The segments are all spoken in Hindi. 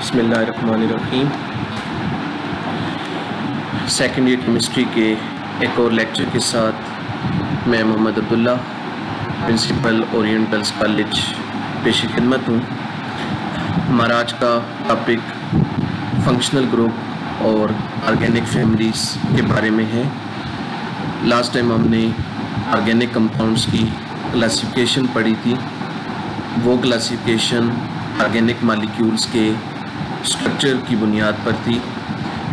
बिस्मिल्लाहिर्रहमानिर्रहीम। सेकेंड ईयर केमिस्ट्री के एक और लेक्चर के साथ मैं Mohammad Abdullah, principal orientals college, पेश खिदमत हूँ। हमारा आज का टॉपिक फंक्शनल ग्रुप और ऑर्गेनिक फैमिलीज़ के बारे में है। लास्ट टाइम हमने ऑर्गेनिक कंपाउंड्स की क्लासिफिकेशन पढ़ी थी। वो क्लासिफिकेशन ऑर्गेनिक मॉलिक्यूल्स के स्ट्रक्चर की बुनियाद पर थी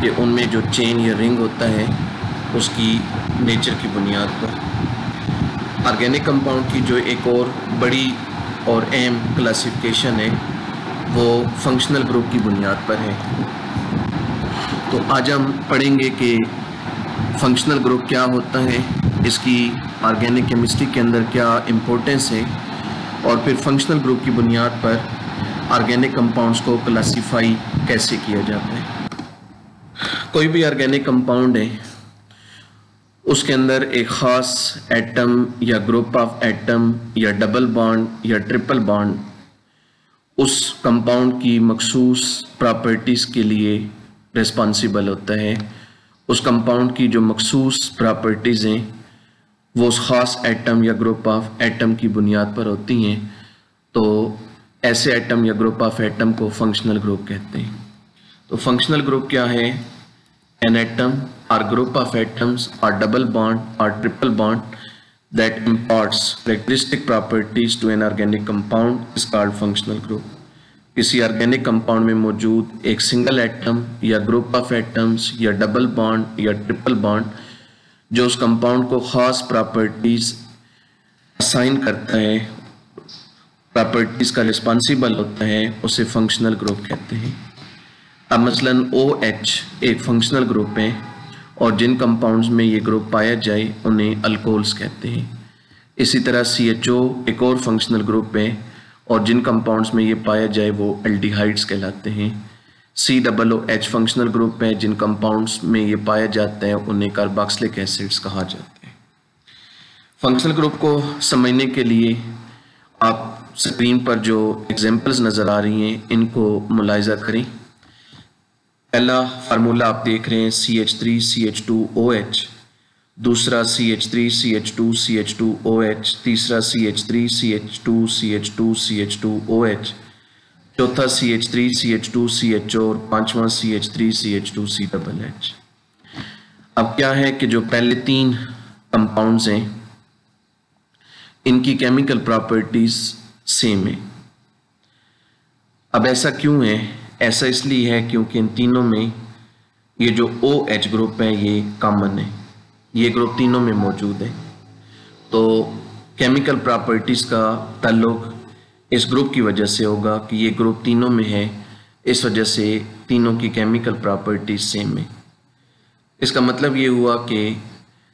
कि उनमें जो चेन या रिंग होता है उसकी नेचर की बुनियाद पर। ऑर्गेनिक कंपाउंड की जो एक और बड़ी और अहम क्लासिफिकेशन है वो फंक्शनल ग्रुप की बुनियाद पर है। तो आज हम पढ़ेंगे कि फंक्शनल ग्रुप क्या होता है, इसकी ऑर्गेनिक केमिस्ट्री के अंदर क्या इम्पोर्टेंस है, और फिर फंक्शनल ग्रुप की बुनियाद पर ऑर्गेनिक कंपाउंड्स को क्लासीफाई कैसे किया जाता है। कोई भी ऑर्गेनिक कंपाउंड है, उसके अंदर एक ख़ास एटम या ग्रुप ऑफ एटम या डबल बॉन्ड या ट्रिपल बॉन्ड उस कंपाउंड की मखसूस प्रॉपर्टीज़ के लिए रिस्पॉन्सिबल होता है। उस कंपाउंड की जो मखसूस प्रॉपर्टीज़ हैं वो उस ख़ास एटम या ग्रुप ऑफ एटम की बुनियाद पर होती हैं। तो ऐसे एटम या ग्रुप ऑफ एटम को फंक्शनल ग्रुप कहते हैं। तो फंक्शनल ग्रुप क्या है? एन एटम और ग्रुप ऑफ एटम्स और डबल बॉन्ड और triple bond that imparts characteristic properties to an organic compound is called functional group. किसी ऑर्गेनिक कंपाउंड में मौजूद एक सिंगल एटम या ग्रुप ऑफ एटम्स या डबल बॉन्ड या ट्रिपल बॉन्ड जो उस कंपाउंड को ख़ास प्रॉपर्टीज असाइन करता है, प्रॉपर्टीज का रिस्पॉन्सिबल होता है, उसे फंक्शनल ग्रुप कहते हैं। अब मसलन OH एक फंक्शनल ग्रुप है और जिन कंपाउंड्स में ये ग्रुप पाया जाए उन्हें अल्कोहल्स कहते हैं। इसी तरह CHO एक और फंक्शनल ग्रुप है और जिन कंपाउंड्स में ये पाया जाए वो एल्डिहाइड्स कहलाते हैं। COOH फंक्शनल ग्रुप है, जिन कंपाउंड्स में ये पाया जाता है उन्हें कार्बोक्सिलिक एसिड्स कहा जाता है। फंक्शनल ग्रुप को समझने के लिए आप स्क्रीन पर जो एग्जांपल्स नज़र आ रही हैं इनको मुलाहिजा करें। पहला फार्मूला आप देख रहे हैं CH3CH2OH, दूसरा CH3CH2CH2OH, तीसरा CH3CH2CH2CH2OH, चौथा CH3CH2CHO और पांचवा CH3CH2COOH। अब क्या है कि जो पहले तीन कंपाउंड्स हैं इनकी केमिकल प्रॉपर्टीज सेम है। अब ऐसा क्यों है? ऐसा इसलिए है क्योंकि इन तीनों में ये जो OH ग्रुप है ये कॉमन है, ये ग्रुप तीनों में मौजूद है। तो केमिकल प्रॉपर्टीज का ताल्लुक इस ग्रुप की वजह से होगा कि ये ग्रुप तीनों में है, इस वजह से तीनों की केमिकल प्रॉपर्टीज सेम है। इसका मतलब ये हुआ कि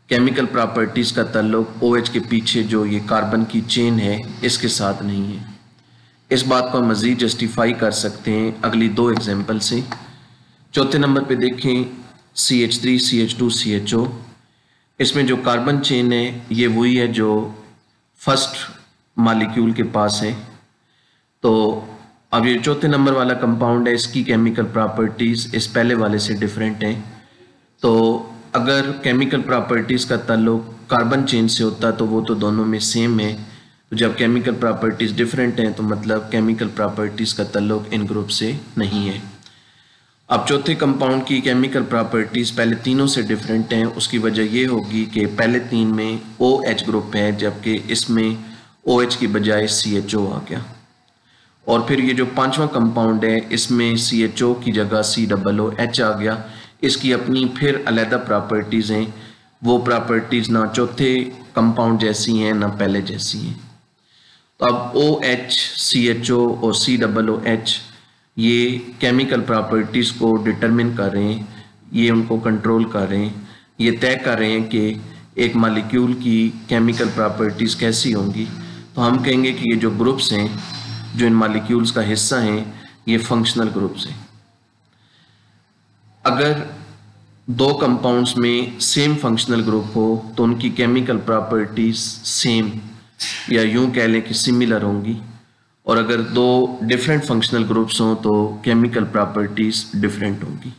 केमिकल प्रॉपर्टीज़ का ताल्लुक OH के पीछे जो ये कार्बन की चेन है इसके साथ नहीं है। इस बात को मज़ीद जस्टिफाई कर सकते हैं अगली दो एग्जांपल से। चौथे नंबर पे देखें CH3CH2CHO, इसमें जो कार्बन चेन है ये वही है जो फर्स्ट मॉलिक्यूल के पास है। तो अब ये चौथे नंबर वाला कंपाउंड है, इसकी केमिकल प्रॉपर्टीज़ इस पहले वाले से डिफरेंट हैं। तो अगर केमिकल प्रॉपर्टीज़ का ताल्लुक कार्बन चेन से होता तो वो तो दोनों में सेम है। तो जब केमिकल प्रॉपर्टीज़ डिफरेंट हैं तो मतलब केमिकल प्रॉपर्टीज़ का ताल्लुक इन ग्रुप से नहीं है। अब चौथे कंपाउंड की केमिकल प्रॉपर्टीज़ पहले तीनों से डिफरेंट हैं। उसकी वजह ये होगी कि पहले तीन में OH ग्रुप है जबकि इसमें OH की बजाय CHO आ गया। और फिर ये जो पांचवा कंपाउंड है इसमें CHO की जगह COOH आ गया। इसकी अपनी फिर अलग प्रॉपर्टीज़ हैं, वो प्रॉपर्टीज़ ना चौथे कंपाउंड जैसी हैं ना पहले जैसी हैं। तो अब OH, CHO और COOH ये केमिकल प्रॉपर्टीज़ को डिटरमिन कर रहे हैं, ये उनको कंट्रोल कर रहे हैं, ये तय कर रहे हैं कि एक मॉलिक्यूल की केमिकल प्रॉपर्टीज़ कैसी होंगी। तो हम कहेंगे कि ये जो ग्रुप्स हैं जो इन मॉलिक्यूल्स का हिस्सा हैं ये फंक्शनल ग्रुप्स हैं। अगर दो कंपाउंड्स में सेम फंक्शनल ग्रुप हो तो उनकी केमिकल प्रॉपर्टीज सेम या यूं कह लें कि सिमिलर होंगी, और अगर दो डिफरेंट फंक्शनल ग्रुप्स हों तो केमिकल प्रॉपर्टीज डिफरेंट होंगी।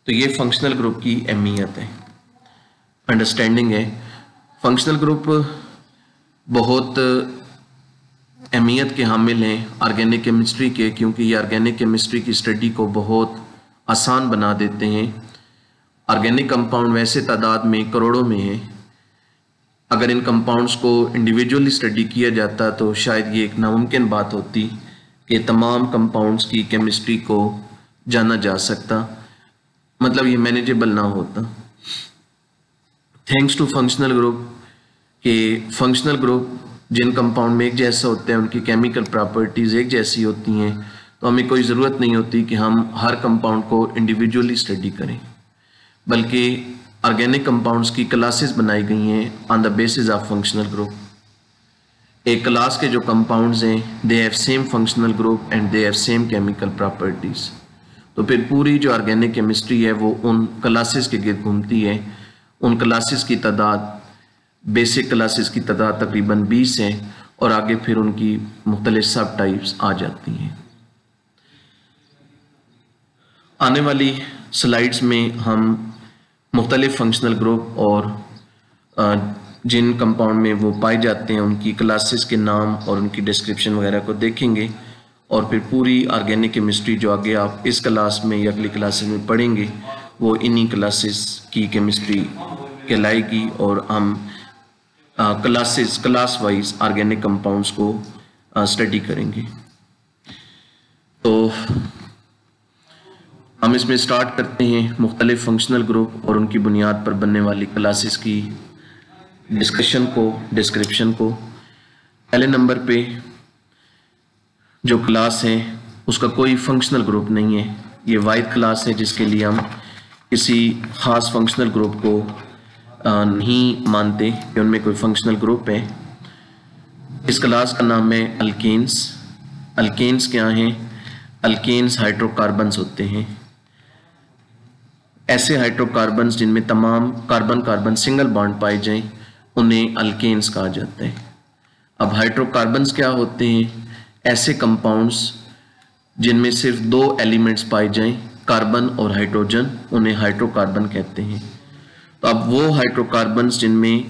तो ये फंक्शनल ग्रुप की अहमियत है, अंडरस्टैंडिंग है। फंक्शनल ग्रुप बहुत अहमियत के हामिल हैं ऑर्गेनिक केमिस्ट्री के, क्योंकि ये ऑर्गेनिक केमिस्ट्री की स्टडी को बहुत आसान बना देते हैं। ऑर्गेनिक कंपाउंड वैसे तादाद में करोड़ों में है, अगर इन कंपाउंड्स को इंडिविजुअली स्टडी किया जाता तो शायद ये एक नामुमकिन बात होती कि तमाम कंपाउंड्स की केमिस्ट्री को जाना जा सकता, मतलब ये मैनेजेबल ना होता। थैंक्स टू फंक्शनल ग्रुप के फंक्शनल ग्रुप जिन कंपाउंड में एक जैसा होते हैं, उनकी केमिकल प्रॉपर्टीज़ एक जैसी होती हैं, तो हमें कोई ज़रूरत नहीं होती कि हम हर कंपाउंड को इंडिविजुअली स्टडी करें, बल्कि ऑर्गेनिक कंपाउंड्स की क्लासेस बनाई गई हैं on the basis of functional group. एक क्लास के जो कंपाउंड्स हैं they have same functional group and they have same chemical properties. तो फिर पूरी जो ऑर्गेनिक केमिस्ट्री है वो उन क्लासेस के गिर्द घूमती है। उन क्लासेस की तादाद, बेसिक क्लासेस की तादाद तकरीबन 20 है और आगे फिर उनकी मुख्तलिफ सब टाइप्स आ जाती हैं। आने वाली स्लाइड्स में हम मुख्तलिफ फंक्शनल ग्रुप और जिन कंपाउंड में वो पाए जाते हैं उनकी क्लासेस के नाम और उनकी डिस्क्रिप्शन वगैरह को देखेंगे, और फिर पूरी ऑर्गेनिक केमिस्ट्री जो आगे आप इस क्लास में या अगली क्लासेस में पढ़ेंगे वो इन्हीं क्लासेस की केमिस्ट्री कहलाएगी, और हम क्लास वाइज ऑर्गेनिक कंपाउंड्स को स्टडी करेंगे। तो हम इसमें स्टार्ट करते हैं मुख्तलिफ फंक्शनल ग्रुप और उनकी बुनियाद पर बनने वाली क्लासेस की डिस्क्रिप्शन को। पहले नंबर पे जो क्लास है उसका कोई फंक्शनल ग्रुप नहीं है, ये वाहिद क्लास है जिसके लिए हम किसी ख़ास फंक्शनल ग्रुप को नहीं मानते कि उनमें कोई फंक्शनल ग्रुप है। इस क्लास का नाम है अल्केन्स। अल्केन्स क्या हैं? अल्केन्स हाइड्रोकार्बन्स होते हैं, ऐसे हाइड्रोकार्बन्स जिनमें तमाम कार्बन कार्बन सिंगल बॉन्ड पाए जाएं उन्हें अल्केन्स कहा जाता है। अब हाइड्रोकार्बन्स क्या होते हैं? ऐसे कंपाउंड्स जिनमें सिर्फ दो एलिमेंट्स पाए जाएं, कार्बन और हाइड्रोजन, उन्हें हाइड्रोकार्बन कहते हैं। तो अब वो हाइड्रोकार्बन्स जिनमें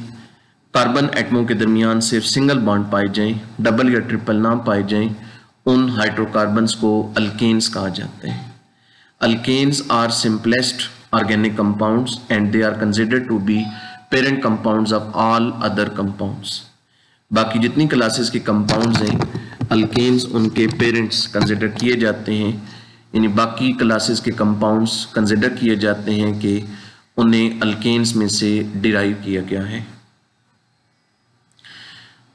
कार्बन एटमों के दरमियान सिर्फ सिंगल बॉन्ड पाए जाएं, डबल या ट्रिपल ना पाए जाएं, उन हाइड्रोकार्बन्स को अल्केन्स कहा जाता है। Alkanes are simplest organic compounds and they are considered to be parent compounds of all other compounds। बाकी जितनी क्लासेस के कंपाउंड्स हैं अल्केन्स उनके पेरेंट्स कंसिडर किए जाते हैं, यानी बाकी क्लासेस के कंपाउंड्स कंसिडर किए जाते हैं कि उन्हें अल्केन्स में से डिराइव किया गया है।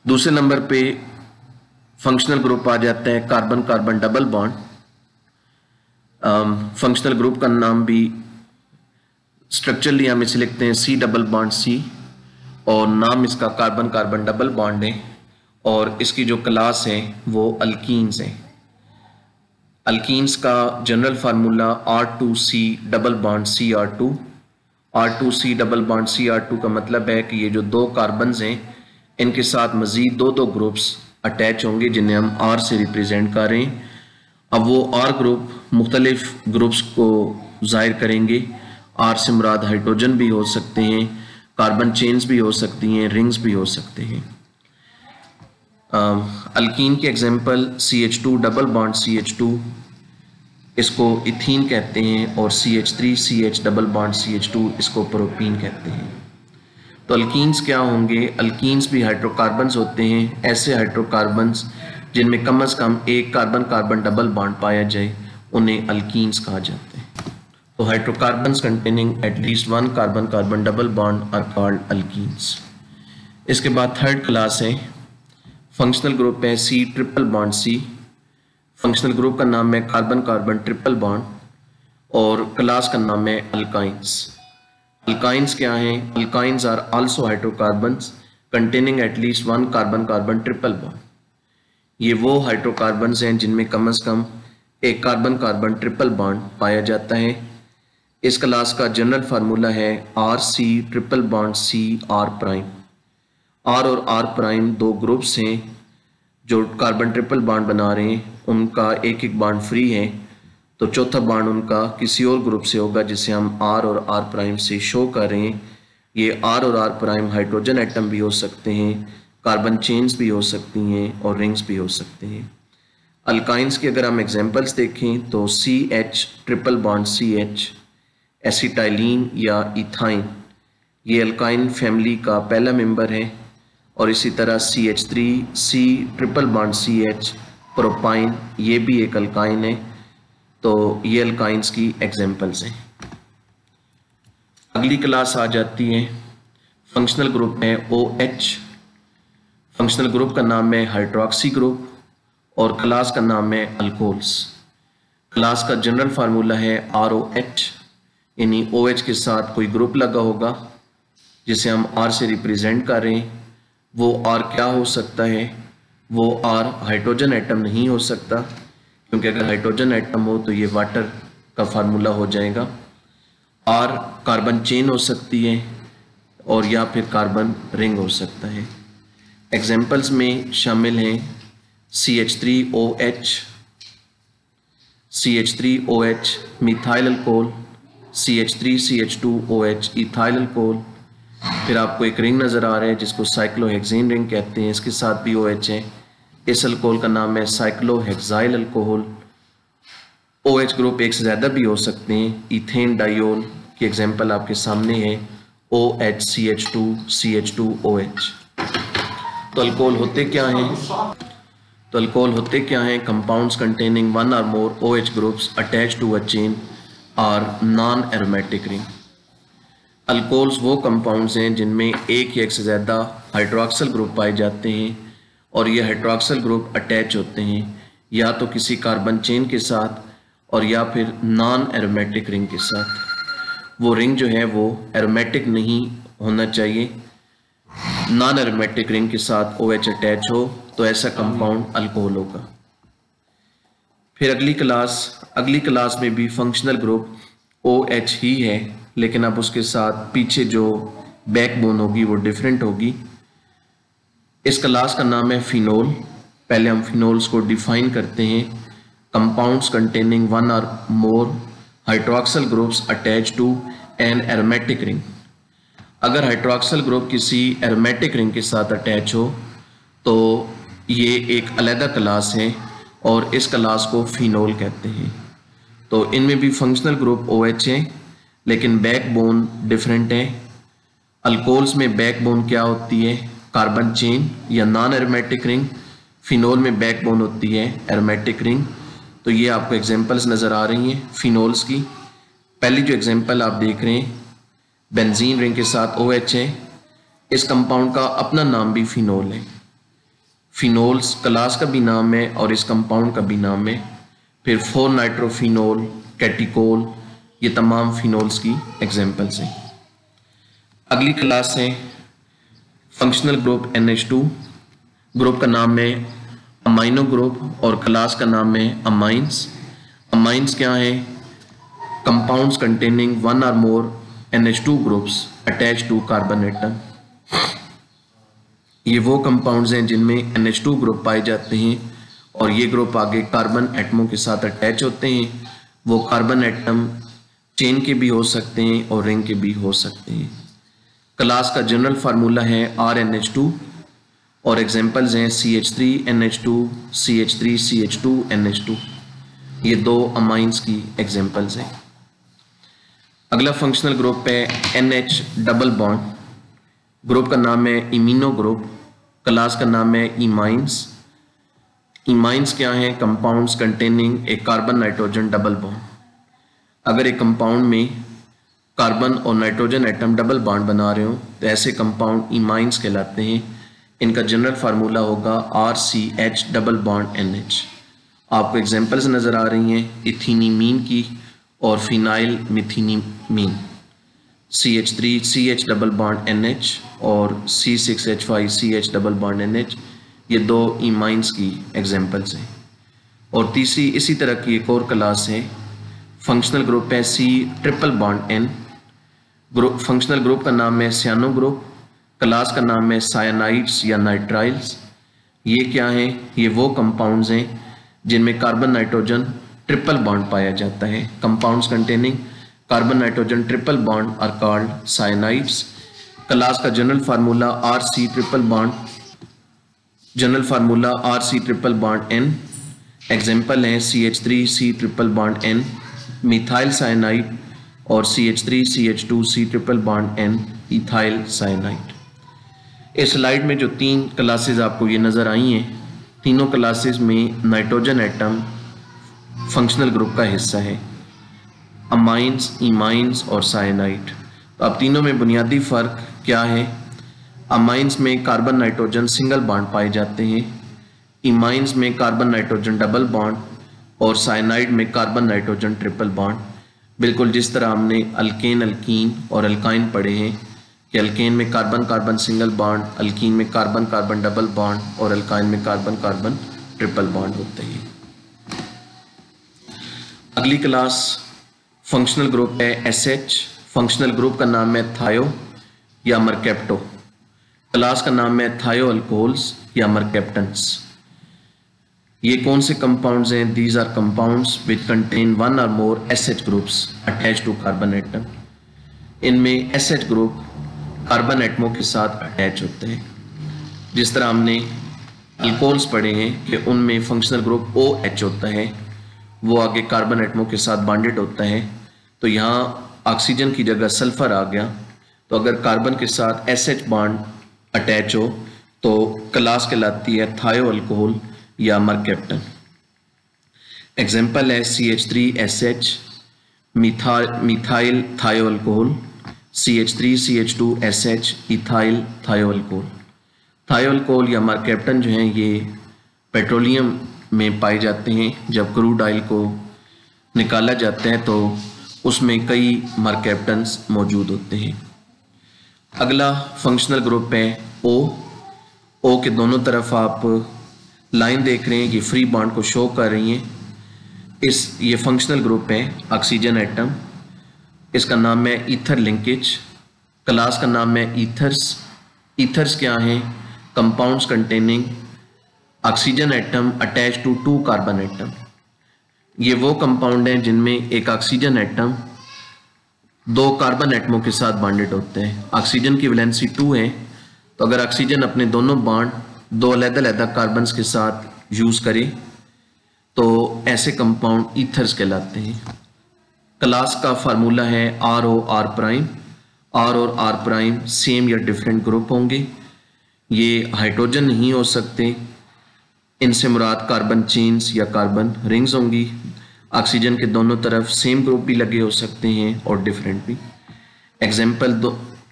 दूसरे नंबर पे फंक्शनल ग्रुप आ जाता है carbon carbon double bond. Functional group का नाम भी स्ट्रक्चरली हम इसे लिखते हैं C डबल बॉन्ड C, और नाम इसका कार्बन कार्बन डबल बॉन्ड है, और इसकी जो क्लास है वो अल्कीन्स है। अल्कीन्स का general formula R2C double bond Cr2। R2C double bond Cr2 का मतलब है कि ये जो दो कार्बन्स हैं इनके साथ मजीद दो ग्रुप्स अटैच होंगे जिन्हें हम R से रिप्रेजेंट कर रहे हैं। अब वो R ग्रुप मुख्तलिफ ग्रुप्स को जाहिर करेंगे। R से मुराद हाइड्रोजन भी हो सकते हैं, कार्बन चेन्स भी हो सकती हैं, रिंग्स भी हो सकते हैं। अल्कीन के example CH2 double bond CH2, इसको इथीन कहते हैं, और CH3CH डबल बॉन्ड CH2 इसको प्रोपीन कहते हैं। तो अल्कीन्स क्या होंगे? अल्कीन्स भी हाइड्रोकार्बन्स होते हैं, ऐसे हाइड्रोकार्बन्स जिनमें कम से कम एक कार्बन कार्बन डबल बॉन्ड पाया जाए उन्हें अल्कीन्स कहा जाता है। तो hydrocarbons containing at least one carbon carbon double bond are called alkenes. इसके बाद थर्ड क्लास है फंक्शनल ग्रुप है C triple bond C। Functional group का नाम है कार्बन कार्बन ट्रिपल बॉन्ड, और क्लास का नाम है अल्काइंस। अल्काइंस क्या हैं? Alkynes are also hydrocarbons containing at least one carbon carbon triple bond. ये वो हाइड्रोकार्बन्स हैं जिनमें कम से कम एक कार्बन कार्बन ट्रिपल बॉन्ड पाया जाता है। इस क्लास का जनरल फार्मूला है RC triple bond C R prime. R और R प्राइम दो ग्रुप्स हैं जो कार्बन ट्रिपल बॉन्ड बना रहे हैं उनका एक एक बॉन्ड फ्री है, तो चौथा बॉन्ड उनका किसी और ग्रुप से होगा जिसे हम R और R प्राइम से शो कर रहे हैं। ये R और R प्राइम हाइड्रोजन एटम भी हो सकते हैं, कार्बन चेन्स भी हो सकती हैं और रिंग्स भी हो सकते हैं। अल्काइंस की अगर हम एग्जांपल्स देखें तो CH triple bond CH, acetylene या इथाइन, ये अल्काइन फैमिली का पहला मेंबर है। और इसी तरह CH3C triple bond CH, propyne, ये भी एक अल्काइन है। तो ये अल्काइंस की एग्जांपल्स हैं। अगली क्लास आ जाती है फंक्शनल ग्रुप है OH। फंक्शनल ग्रुप का नाम है हाइड्रोक्सी ग्रुप और क्लास का नाम है अल्कोहल्स। क्लास का जनरल फार्मूला है ROH, यानी OH के साथ कोई ग्रुप लगा होगा जिसे हम R से रिप्रेजेंट कर रहे हैं। वो R क्या हो सकता है? वो R हाइड्रोजन एटम नहीं हो सकता, क्योंकि अगर हाइड्रोजन एटम हो तो ये वाटर का फार्मूला हो जाएगा। R कार्बन चेन हो सकती है और या फिर कार्बन रिंग हो सकता है। एग्जाम्पल्स में शामिल हैं CH3OH, CH3OH methyl alcohol, CH3CH2OH ethyl alcohol. फिर आपको एक रिंग नज़र आ रहा है जिसको साइक्लोहेक्सेन रिंग कहते हैं, इसके साथ भी OH है। इस अल्कोहल का नाम है साइक्लोहेक्साइल अल्कोहल। OH ग्रुप एक से ज़्यादा भी हो सकते हैं। इथेन डाइयोल की एग्जांपल आपके सामने है, OHCH2CH2OH। तो अल्कोहल होते क्या हैं? कंपाउंड्स कंटेनिंग वन और more OH groups attached to a chain or non aromatic ring. Alcohols वो कंपाउंड्स हैं जिनमें एक या एक से ज़्यादा हाइड्रोक्सल ग्रुप पाए जाते हैं और ये हाइड्रोक्सल ग्रुप अटैच होते हैं या तो किसी कार्बन चेन के साथ और या फिर नॉन एरोमेटिक रिंग के साथ। वो रिंग जो है वो एरोमेटिक नहीं होना चाहिए। नॉन एरोमेटिक रिंग के साथ OH अटैच हो तो ऐसा कंपाउंड अल्कोहल होगा। फिर अगली क्लास में भी फंक्शनल ग्रुप OH ही है, लेकिन अब उसके साथ पीछे जो बैकबोन होगी वो डिफरेंट होगी। इस क्लास का नाम है फिनोल। पहले हम फिनोल्स को डिफाइन करते हैं। कंपाउंड्स कंटेनिंग वन और more hydroxyl groups attach to an aromatic ring. अगर हाइड्रोक्सल ग्रुप किसी एरोमेटिक रिंग के साथ अटैच हो तो ये एक अलग क्लास है और इस क्लास को फिनोल कहते हैं। तो इनमें भी फंक्शनल ग्रुप OH है, लेकिन बैकबोन डिफरेंट है। अल्कोहल्स में बैकबोन क्या होती है? कार्बन चेन या नॉन एरोमेटिक रिंग। फिनोल में बैकबोन होती है एरोमेटिक रिंग। तो ये आपको एग्जांपल्स नज़र आ रही हैं फिनोल्स की। पहली जो एग्जांपल आप देख रहे हैं, बेंजीन रिंग के साथ OH है। इस कंपाउंड का अपना नाम भी फिनोल है। फिनोल्स क्लास का भी नाम है और इस कंपाउंड का भी नाम है। फिर 4 नाइट्रोफिनोल, कैटिकोल, ये तमाम फिनोल्स की एग्जांपल्स हैं। अगली क्लास है फंक्शनल ग्रुप NH2। ग्रुप का नाम है अमाइनो ग्रुप और क्लास का नाम है अमाइंस। अमाइंस क्या है? कंपाउंड्स कंटेनिंग वन और more NH2 groups attach to carbon atom. ये वो कंपाउंड्स हैं जिनमें NH2 ग्रुप पाए जाते हैं और ये ग्रुप आगे कार्बन एटमों के साथ अटैच होते हैं। वो कार्बन एटम चेन के भी हो सकते हैं और रिंग के भी हो सकते हैं। क्लास का जनरल फार्मूला है RNH2 और एग्जांपल्स हैं CH3NH2, CH3CH2NH2। ये दो अमाइंस की एग्जांपल्स हैं। अगला फंक्शनल ग्रुप है NH डबल बॉन्ड। ग्रुप का नाम है इमीनो ग्रुप। क्लास का नाम है इमाइंस। इमाइंस क्या है? Compounds containing A carbon nitrogen double bond. अगर एक कंपाउंड में कार्बन और नाइट्रोजन एटम डबल बॉन्ड बना रहे हो तो ऐसे कंपाउंड इमाइंस कहलाते हैं। इनका जनरल फार्मूला होगा RCH डबल बॉन्ड NH। आपको एग्जांपल्स नज़र आ रही हैं इथीनीमीन की और phenyl methanimine. CH3CH double bond NH और C6H5CH डबल बॉन्ड NH, ये दो इमाइंस की एग्जांपल्स हैं। और तीसरी इसी तरह की एक और क्लास है, फंक्शनल ग्रुप है C triple bond N। Group functional group का नाम है सियानो ग्रुप। क्लास का नाम है साइनाइड्स या नाइट्राइल्स। ये क्या है? ये वो कंपाउंड्स हैं जिनमें कार्बन नाइट्रोजन ट्रिपल बॉन्ड पाया जाता है। Compounds containing carbon nitrogen triple bond are called cyanides. Class का general formula RC triple bond, general formula RC triple bond N। Example हैं CH3C triple bond N, methyl cyanide, और CH3CH2C triple bond N, ethyl cyanide. इस स्लाइड में जो 3 क्लासेस आपको ये नज़र आई हैं, तीनों क्लासेस में नाइट्रोजन एटम फंक्शनल ग्रुप का हिस्सा है, अमाइंस, इमाइंस और साइनाइड। तो अब तीनों में बुनियादी फ़र्क क्या है? अमाइंस में कार्बन नाइट्रोजन सिंगल बॉन्ड पाए जाते हैं, इमाइंस में कार्बन नाइट्रोजन डबल बॉन्ड, और साइनाइड में कार्बन नाइट्रोजन ट्रिपल बॉन्ड। बिल्कुल जिस तरह हमने अल्केन, अल्कीन और अल्काइन पढ़े हैं कि अल्केन में carbon carbon single bond, alkyne में कार्बन कार्बन डबल बॉन्ड और अल्काइन में कार्बन कार्बन ट्रिपल बॉन्ड होते हैं। अगली क्लास फंक्शनल ग्रुप है SH। फंक्शनल ग्रुप का नाम है थायो या मरकेप्टो। क्लास का नाम है थायो अल्कोहल्स या मरकेप्टेंट्स। ये कौन से कंपाउंड्स हैं? These are compounds which contain one और more SH groups attach to carbon atom. इनमें SH ग्रुप कार्बन एटमों के साथ अटैच होते हैं। जिस तरह हमने अल्कोहल्स पढ़े हैं कि उनमें फंक्शनल ग्रुप OH होता है, वो आगे कार्बन एटमों के साथ बॉन्डेड होता है। तो यहाँ ऑक्सीजन की जगह सल्फर आ गया, तो अगर कार्बन के साथ SH बॉन्ड अटैच हो तो क्लास कहलाती है थायो अल्कोहल या मरकेप्टन। एग्जाम्पल है CH3SH, मिथाइल थायो अल्कोहल, CH3CH2SH, इथाइल थायो अल्कोहल। थायो अल्कोहल या मरकेप्टन जो हैं ये पेट्रोलियम में पाए जाते हैं। जब क्रूड ऑयल को निकाला जाता है तो उसमें कई मरकेप्टन्स मौजूद होते हैं। अगला फंक्शनल ग्रुप है O के दोनों तरफ आप लाइन देख रहे हैं कि फ्री बॉन्ड को शो कर रही हैं। ये फंक्शनल ग्रुप है ऑक्सीजन एटम। इसका नाम है ईथर लिंकेज। क्लास का नाम है ईथर्स। ईथर्स क्या हैं? Compounds containing oxygen atom attach to 2 carbon atom. ये वो कंपाउंड हैं जिनमें एक ऑक्सीजन एटम 2 कार्बन एटमों के साथ बॉन्डेड होते हैं। ऑक्सीजन की वैलेंसी 2 है, तो अगर ऑक्सीजन अपने दोनों बॉन्ड 2 अलग-अलग कार्बन्स के साथ यूज करे तो ऐसे कंपाउंड ईथर्स कहलाते हैं। क्लास का फार्मूला है ROR प्राइम। R और R प्राइम सेम या डिफरेंट ग्रुप होंगे। ये हाइड्रोजन नहीं हो सकते, इनसे मुराद कार्बन चेन्स या कार्बन रिंग्स होंगी। ऑक्सीजन के दोनों तरफ सेम ग्रुप भी लगे हो सकते हैं और डिफरेंट भी। एग्जाम्पल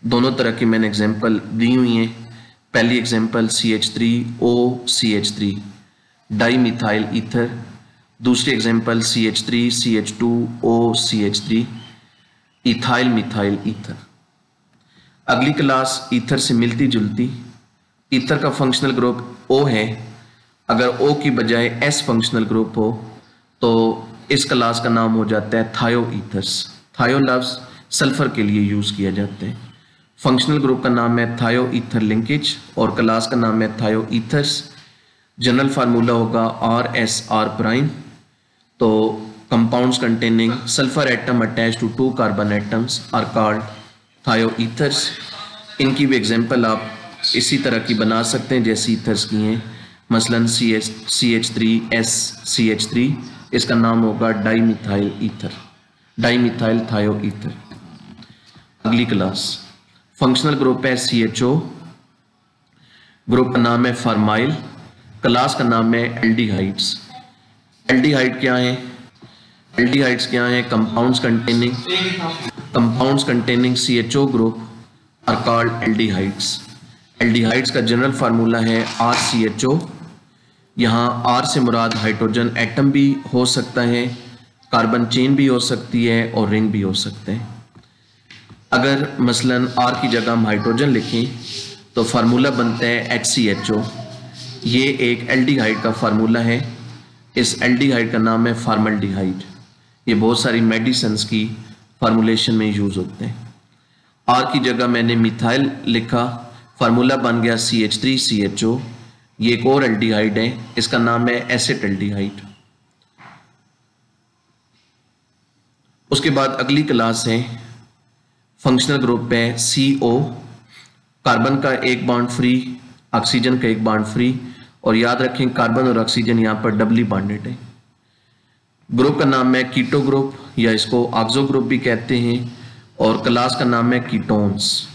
दोनों तरह की मैंने एग्जाम्पल दी हुई हैं। पहली example CH3OCH3 di methyl ether, दूसरी example CH3CH2OCH3 ethyl methyl ether. अगली क्लास ईथर से मिलती जुलती। ईथर का फंक्शनल ग्रुप O है। अगर O की बजाय S फंक्शनल ग्रुप हो तो इस क्लास का नाम हो जाता है थायो ईथर्स। थायो लफ्ज़ सल्फर के लिए यूज़ किया जाता है। फंक्शनल ग्रुप का नाम है थायो ईथर लिंकेज और क्लास का नाम है थायो ईथर्स। जनरल फार्मूला होगा RSR प्राइम। तो compounds containing sulphur atom attach to 2 carbon atoms are called thio ethers. इनकी भी एग्जाम्पल आप इसी तरह की बना सकते हैं जैसे ईथर्स की हैं। मसलन CH3SCH3, इसका नाम होगा die methyl ether, di methyl थायो ईथर। अगली क्लास फंक्शनल ग्रुप है CHO। ग्रुप का नाम है फॉर्माइल। क्लास का नाम है एल्डिहाइड्स। एल्डिहाइड क्या है? एल्डिहाइड्स क्या है? Compounds containing CHO group are called aldehydes. Aldehydes का जनरल फार्मूला है RCHO। यहाँ R से मुराद हाइड्रोजन एटम भी हो सकता है, कार्बन चेन भी हो सकती है और रिंग भी हो सकते हैं। अगर मसलन R की जगह हम हाइड्रोजन लिखें तो फार्मूला बनता है HCHO। ये एक एल्डिहाइड का फार्मूला है। इस एल्डिहाइड का नाम है फॉर्मल्डिहाइड। ये बहुत सारी मेडिसिन्स की फार्मूलेशन में यूज़ होते हैं। R की जगह मैंने मिथाइल लिखा, फार्मूला बन गया CH3CHO। ये एक और एल्डिहाइड है, इसका नाम है एसेटल्डिहाइड। उसके बाद अगली क्लास है फंक्शनल ग्रुप है CO, कार्बन का एक बॉन्ड फ्री, ऑक्सीजन का एक बॉन्ड फ्री, और याद रखें कार्बन और ऑक्सीजन यहाँ पर डबली बॉन्डेड है। ग्रुप का नाम है कीटो ग्रुप या इसको ऑक्सो ग्रुप भी कहते हैं, और क्लास का नाम है कीटोन्स।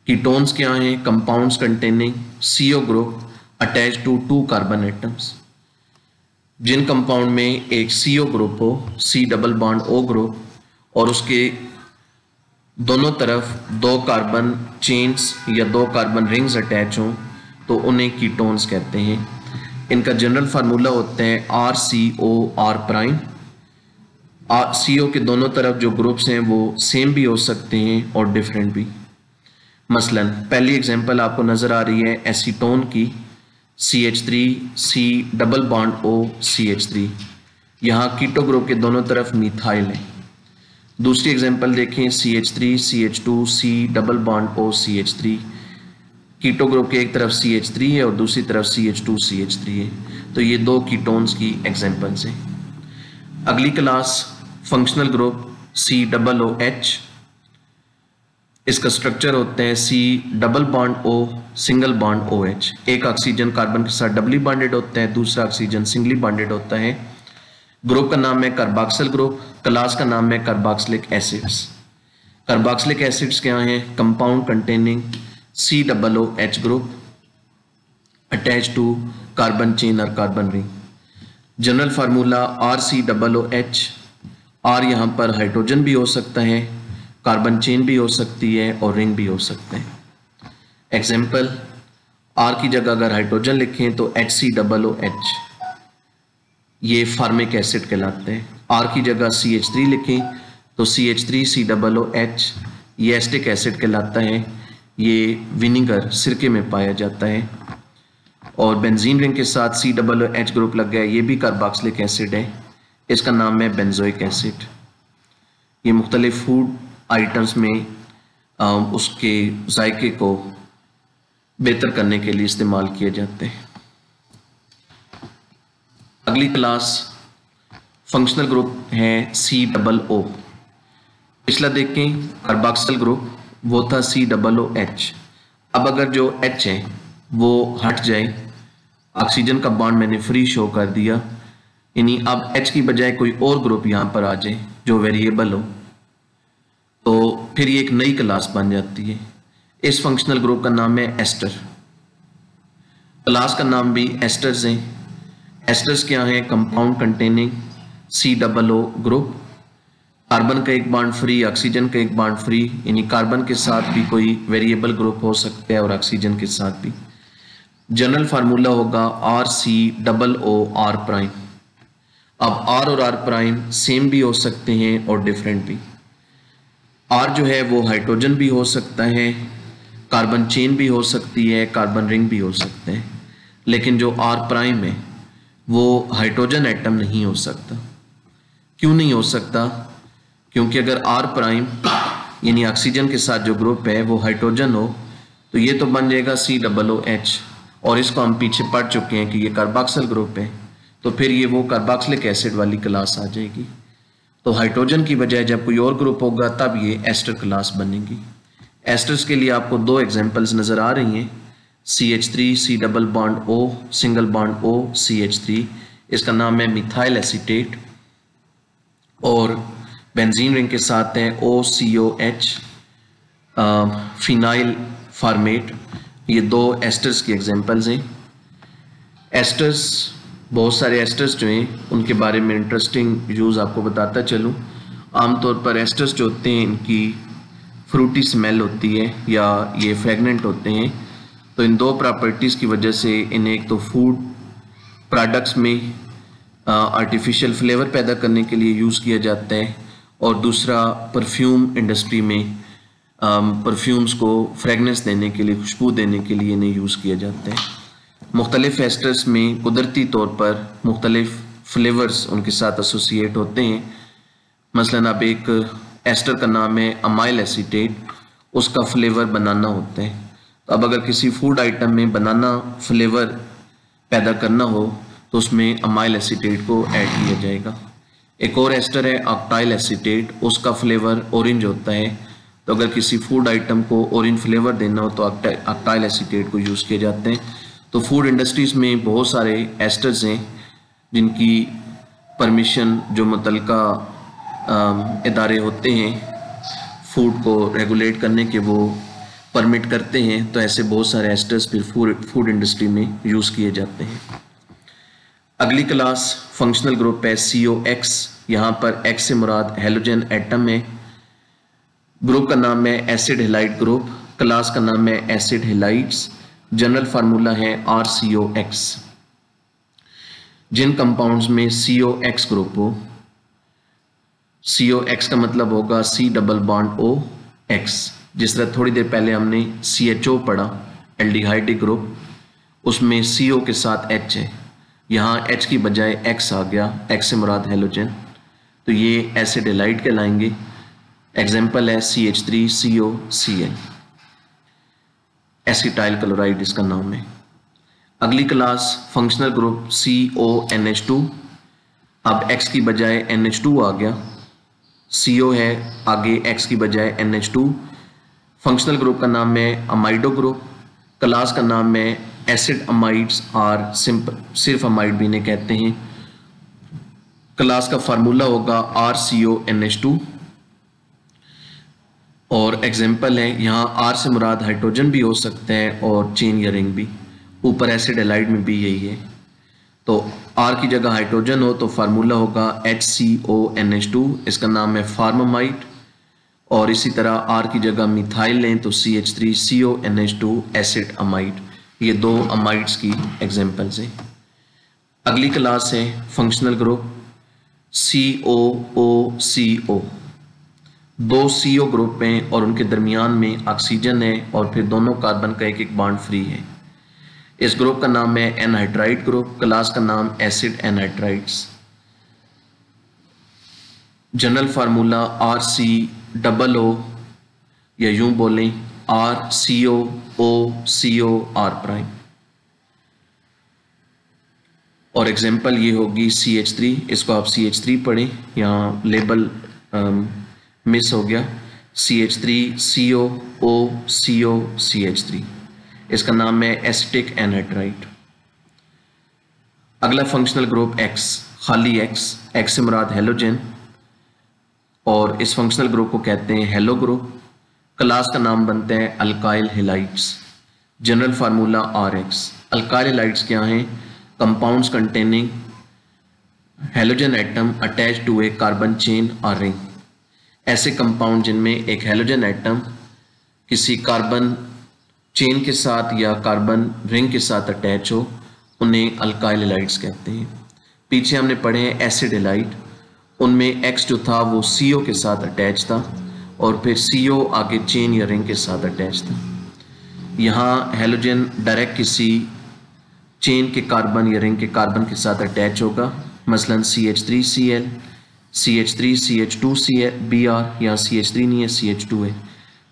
कीटोन्स क्या हैं? Compounds containing CO group attach to 2 carbon atoms. जिन कंपाउंड में एक CO ग्रुप हो, C double bond O group, और उसके दोनों तरफ 2 कार्बन चेन्स या 2 कार्बन रिंग्स अटैच हों तो उन्हें कीटोन्स कहते हैं। इनका जनरल फार्मूला होता है RCOR'। CO के दोनों तरफ जो ग्रुप्स हैं वो सेम भी हो सकते हैं और डिफरेंट भी। मसलन पहली एग्जांपल आपको नज़र आ रही है एसीटोन की, CH3C double bond O CH3। यहाँ कीटो ग्रुप के दोनों तरफ मिथाइल है। दूसरी एग्जांपल देखें CH3CH2C double bond O CH3। Keto group के एक तरफ CH3 है और दूसरी तरफ CH2CH3 है। तो ये 2 कीटोन्स की एग्जांपल्स हैं। अगली क्लास फंक्शनल ग्रुप COOH। इसका स्ट्रक्चर होते हैं C double bond O single bond OH। एक ऑक्सीजन कार्बन के साथ डबली बॉन्डेड होता है, दूसरा ऑक्सीजन सिंगली बॉन्डेड होता है। ग्रुप का नाम है कार्बोक्सिल ग्रुप, क्लास का नाम है कार्बोक्सिलिक एसिड्स। कार्बोक्सिलिक एसिड्स क्या हैं? Compound containing COOH group attach to carbon chain और carbon ring. General formula RCOOH। R यहाँ पर हाइड्रोजन भी हो सकता है, कार्बन चेन भी हो सकती है और रिंग भी हो सकते हैं। एग्जाम्पल, R की जगह अगर हाइड्रोजन लिखें तो HCOOH, ये फार्मिक एसिड कहलाते हैं। R की जगह CH3 लिखें तो CH3COOH, ये एस्टिक एसिड कहलाता है। ये विनीगर सिरके में पाया जाता है। और बेंजीन रिंग के साथ COOH ग्रुप लग गया, ये भी कार्बोक्सिलिक एसिड है, इसका नाम है बेंजोइक एसिड। ये मुख्तलिफ फूड आइटम्स में उसके जायके को बेहतर करने के लिए इस्तेमाल किए जाते हैं। अगली क्लास फंक्शनल ग्रुप है COO। पिछला देखें कार्बोक्सिल ग्रुप, वो था COOH। अब अगर जो H है वो हट जाए, ऑक्सीजन का बॉन्ड मैंने फ्री शो कर दिया, यानी अब H की बजाय कोई और ग्रुप यहाँ पर आ जाए जो वेरिएबल हो, तो फिर ये एक नई क्लास बन जाती है। इस फंक्शनल ग्रुप का नाम है एस्टर। क्लास का नाम भी एस्टर्स है। एस्टर्स क्या है? Compound containing COO group, carbon का एक बॉन्ड फ्री, ऑक्सीजन का एक बॉन्ड फ्री, यानी कार्बन के साथ भी कोई वेरिएबल ग्रुप हो सकता है और ऑक्सीजन के साथ भी। जनरल फार्मूला होगा RCOOR'। अब R और R' सेम भी हो सकते हैं और डिफरेंट भी। R जो है वो हाइड्रोजन भी हो सकता है, कार्बन चेन भी हो सकती है, कार्बन रिंग भी हो सकते हैं, लेकिन जो R' है वो हाइड्रोजन एटम नहीं हो सकता। क्यों नहीं हो सकता? क्योंकि अगर R' यानी ऑक्सीजन के साथ जो ग्रुप है वो हाइड्रोजन हो तो ये तो बन जाएगा COOH, और इसको हम पीछे पढ़ चुके हैं कि ये कार्बोक्सिल ग्रुप है, तो फिर ये वो कार्बोक्सिलिक एसिड वाली क्लास आ जाएगी। तो हाइड्रोजन की बजाय जब कोई और ग्रुप होगा तब ये एस्टर क्लास बनेगी। एस्टर्स के लिए आपको 2 एग्जांपल्स नज़र आ रही हैं, CH3C double bond O single bond O CH3, इसका नाम है मिथाइल एसीटेट, और बेंजीन रिंग के साथ है OCOH फिनाइल फार्मेट। ये 2 एस्टर्स की एग्जांपल्स हैं। एस्टर्स, बहुत सारे एस्टर्स जो हैं उनके बारे में इंटरेस्टिंग यूज़ आपको बताता चलूँ। आमतौर पर एस्टर्स जो होते हैं इनकी फ्रूटी स्मेल होती है या ये फ्रेगनेंट होते हैं, तो इन 2 प्रॉपर्टीज़ की वजह से इन्हें एक तो फूड प्रोडक्ट्स में आर्टिफिशियल फ्लेवर पैदा करने के लिए यूज़ किया जाता है, और दूसरा परफ्यूम इंडस्ट्री में परफ्यूम्स को फ्रेगनेंस देने के लिए, खुशबू देने के लिए इन्हें यूज़ किया जाता है। मुख्तलिफ एस्टर्स में कुदरती तौर पर मुख्तलिफ फ्लेवर्स उनके साथ एसोसिएट होते हैं। मसलन अब एक एस्टर का नाम है अमाइल एसीटेट, उसका फ्लेवर बनाना होता है। अब अगर किसी फूड आइटम में बनाना फ्लेवर पैदा करना हो तो उसमें अमाइल एसीटेट को ऐड किया जाएगा। एक और एस्टर है ऑक्टाइल एसीटेट, उसका फ्लेवर ऑरेंज होता है, तो अगर किसी फूड आइटम को ऑरेंज फ्लेवर देना हो तो ऑक्टाइल एसीटेट को यूज़ किए जाते हैं। तो फूड इंडस्ट्रीज़ में बहुत सारे एस्टर्स हैं जिनकी परमिशन जो मुतल्लिका इदारे होते हैं फूड को रेगुलेट करने के वो परमिट करते हैं, तो ऐसे बहुत सारे एस्टर्स फिर फूड इंडस्ट्री में यूज़ किए जाते हैं। अगली क्लास फंक्शनल ग्रुप है COX। यहाँ पर X से मुराद हेलोजन एटम है। ग्रुप का नाम है एसिड हेलाइड ग्रुप, क्लास का नाम है एसिड हेलाइड्स, जनरल फार्मूला है RCOX। जिन कंपाउंड्स में COX ग्रुप हो, COX का मतलब होगा C डबल बॉन्ड OX। जिस तरह थोड़ी देर पहले हमने CHO पढ़ा एल्डिहाइड ग्रुप, उसमें CO के साथ H है, यहाँ H की बजाय X आ गया, X से मुराद हेलोजन, तो ये एसिड हेलाइड कहलाएंगे। एग्जाम्पल है CH3COCl, एसिटाइल क्लोराइड इसका नाम है। अगली क्लास फंक्शनल ग्रुप CONH2। अब X की बजाय NH2 आ गया, CO है आगे X की बजाय NH2। फंक्शनल ग्रुप का नाम है अमाइडो ग्रुप, क्लास का नाम है एसिड अमाइड्स आर सिंपल, सिर्फ अमाइड भी इन्हें कहते हैं। क्लास का फार्मूला होगा RCONH2 और एग्जाम्पल है यहाँ R से मुराद हाइड्रोजन भी हो सकता है और चेन या रिंग भी, ऊपर एसिड हेलाइड में भी यही है। तो R की जगह हाइड्रोजन हो तो फार्मूला होगा HCONH2, इसका नाम है फार्मामाइड, और इसी तरह R की जगह मिथाइल लें तो CH3CONH2 एसिड अमाइड। ये दो अमाइड्स की एग्जाम्पल्स हैं। अगली क्लास है फंक्शनल ग्रुप COOCO। दो CO ग्रुप हैं और उनके दरमियान में ऑक्सीजन है और फिर दोनों कार्बन का एक एक बॉन्ड फ्री है। इस ग्रुप का नाम है एनहाइड्राइड ग्रुप, क्लास का नाम acid anhydrides. General formula RCOO या यूं बोलें RCOOCOR'। और एग्जाम्पल ये होगी CH3, इसको आप CH3 पढ़ें, यहाँ लेबल मिस हो गया, CH3COOCOCH3, इसका नाम है एसिटिक एनहाइड्राइड। अगला फंक्शनल ग्रुप X, खाली X से मुराद हेलोजन, और इस फंक्शनल ग्रुप को कहते हैं हेलो ग्रुप। क्लास का नाम बनता है alkyl halides, general formula RX। Alkyl halides क्या हैं? Compounds containing halogen atom attach to a carbon chain और रिंग। ऐसे कंपाउंड जिनमें एक हेलोजन एटम किसी कार्बन चेन के साथ या कार्बन रिंग के साथ अटैच हो, उन्हें अल्काइल हेलाइड्स कहते हैं। पीछे हमने पढ़े हैं एसिड हेलाइड, उनमें X जो था वो CO के साथ अटैच था और फिर CO आगे चेन या रिंग के साथ अटैच था। यहाँ हेलोजन डायरेक्ट किसी चेन के कार्बन या रिंग के कार्बन के साथ अटैच होगा, मसलन CH3Cl, CH3CH2Br, यहाँ CH3 नहीं है CH2 है,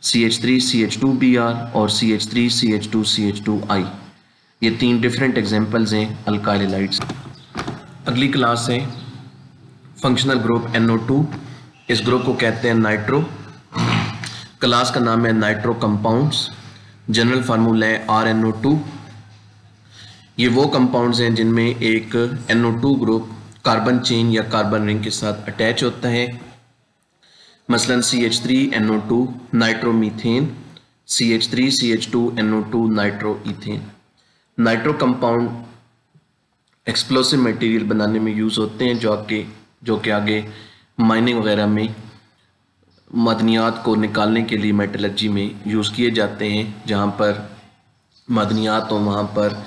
CH3CH2Br और CH3CH2CH2I। ये तीन डिफरेंट एग्जांपल्स हैं अल्काइल हेलाइड्स। अगली क्लास है फंक्शनल ग्रुप NO2। इस ग्रुप को कहते हैं नाइट्रो, क्लास का नाम है नाइट्रो कंपाउंड्स, जनरल फार्मूला है RNO2। ये वो कंपाउंड्स हैं जिनमें एक NO2 ग्रुप कार्बन चेन या कार्बन रिंग के साथ अटैच होता है, मसलन CH3NO2 nitromethane, CH3CH2NO2 nitroethane. Nitro compound explosive material बनाने में यूज़ होते हैं, जो कि आगे माइनिंग वगैरह में मदनियात को निकालने के लिए मेटलर्जी में यूज़ किए जाते हैं। जहाँ पर मदनियात हो वहाँ पर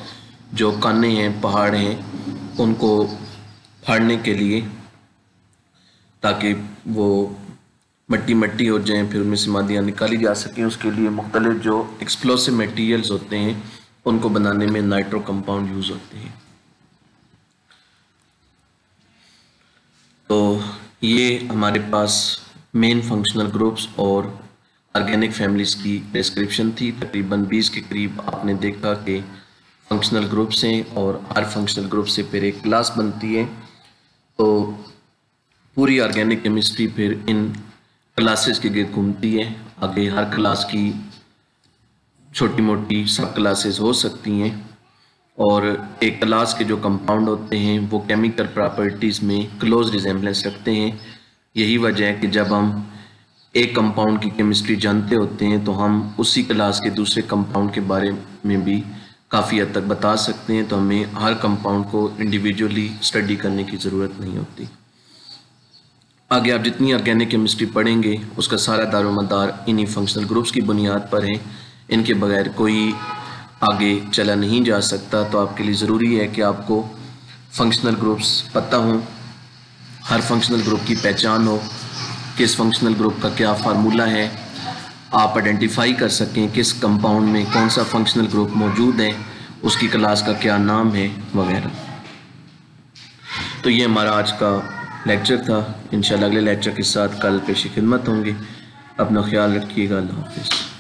जो काने हैं, पहाड़ हैं, उनको फाड़ने के लिए, ताकि वो मट्टी हो जाएं, फिर उनमें से मादियाँ निकाली जा सकें, उसके लिए मुख्तलिफ जो एक्सप्लोसिव मटेरियल्स होते हैं उनको बनाने में नाइट्रो कंपाउंड यूज़ होते हैं। तो ये हमारे पास मेन फंक्शनल ग्रुप्स और ऑर्गेनिक फैमिलीज़ की डिस्क्रिप्शन थी। तकरीबन 20 के करीब आपने देखा कि फंक्शनल ग्रुप्स हैं और हर फंक्शनल ग्रुप से फिर एक क्लास बनती है। तो पूरी ऑर्गेनिक केमिस्ट्री फिर इन क्लासेस के गिर्द घूमती है। आगे हर क्लास की छोटी मोटी सब क्लासेस हो सकती हैं और एक क्लास के जो कंपाउंड होते हैं वो केमिकल प्रॉपर्टीज़ में क्लोज रिजेम्बलेंस रखते हैं। यही वजह है कि जब हम एक कंपाउंड की केमिस्ट्री जानते होते हैं तो हम उसी क्लास के दूसरे कंपाउंड के बारे में भी काफ़ी हद तक बता सकते हैं। तो हमें हर कंपाउंड को इंडिविजुअली स्टडी करने की ज़रूरत नहीं होती। आगे आप जितनी ऑर्गेनिक केमिस्ट्री पढ़ेंगे उसका सारा दारोमदार इन्हीं फंक्शनल ग्रुप्स की बुनियाद पर है। इनके बगैर कोई आगे चला नहीं जा सकता। तो आपके लिए ज़रूरी है कि आपको फंक्शनल ग्रुप्स पता हों, हर फंक्शनल ग्रुप की पहचान हो, किस फंक्शनल ग्रुप का क्या फार्मूला है, आप आइडेंटिफाई कर सकें किस कंपाउंड में कौन सा फंक्शनल ग्रुप मौजूद है, उसकी क्लास का क्या नाम है वगैरह। तो ये हमारा आज का लेक्चर था। इंशाल्लाह अगले लेक्चर के साथ कल पेश खिदमत होंगे। अपना ख्याल रखिएगा। अल्लाह हाफ़िज़।